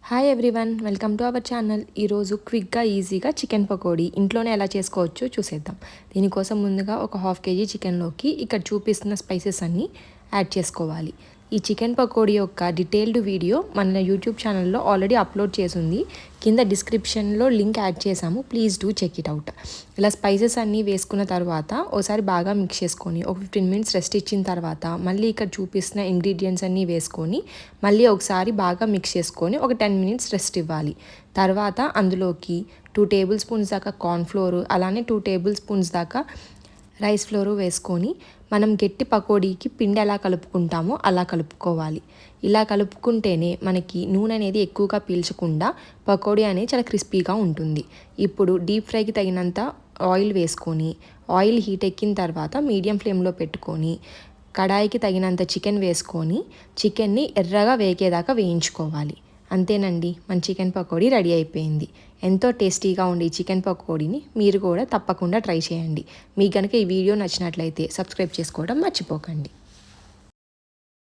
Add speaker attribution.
Speaker 1: Hi everyone, welcome to our channel. ఈరోజు క్విక్గా ఈజీగా చికెన్ పకోడీ ఇంట్లోనే ఎలా చేసుకోవచ్చో చూసేద్దాం. దీనికోసం ముందుగా ఒక హాఫ్ కేజీ చికెన్లోకి ఇక్కడ చూపిస్తున్న స్పైసెస్ అన్నీ యాడ్ చేసుకోవాలి. ఈ చికెన్ పకోడీ యొక్క డీటెయిల్డ్ వీడియో మన యూట్యూబ్ ఛానల్లో ఆల్రెడీ అప్లోడ్ చేసింది. కింద డిస్క్రిప్షన్లో లింక్ యాడ్ చేసాము, please do check it out. ఇలా స్పైసెస్ అన్నీ వేసుకున్న తర్వాత ఒకసారి బాగా మిక్స్ చేసుకొని ఒక 15 మినిట్స్ రెస్ట్ ఇచ్చిన తర్వాత మళ్ళీ ఇక్కడ చూపిస్తున్న ఇంగ్రీడియంట్స్ అన్నీ వేసుకొని మళ్ళీ ఒకసారి బాగా మిక్స్ చేసుకొని ఒక 10 మినిట్స్ రెస్ట్ ఇవ్వాలి. తర్వాత అందులోకి 2 టేబుల్ స్పూన్స్ దాకా కార్న్ఫ్లోర్, అలానే 2 టేబుల్ స్పూన్స్ దాకా రైస్ ఫ్లోరు వేసుకొని మనం గట్టి పకోడీకి పిండి ఎలా కలుపుకుంటామో అలా కలుపుకోవాలి. ఇలా కలుపుకుంటేనే మనకి నూనె అనేది ఎక్కువగా పీల్చకుండా పకోడీ అనేది చాలా క్రిస్పీగా ఉంటుంది. ఇప్పుడు డీప్ ఫ్రైకి తగినంత ఆయిల్ వేసుకొని ఆయిల్ హీట్ ఎక్కిన తర్వాత మీడియం ఫ్లేమ్లో పెట్టుకొని కడాయికి తగినంత చికెన్ వేసుకొని చికెన్ని ఎర్రగా వేగేదాకా వేయించుకోవాలి. అంతేనండి, మన చికెన్ పకోడీ రెడీ అయిపోయింది. ఎంతో టేస్టీగా ఉండే చికెన్ పకోడీని మీరు కూడా తప్పకుండా ట్రై చేయండి. మీకు కనుక ఈ వీడియో నచ్చినట్లయితే సబ్స్క్రైబ్ చేసుకోవడం మర్చిపోకండి.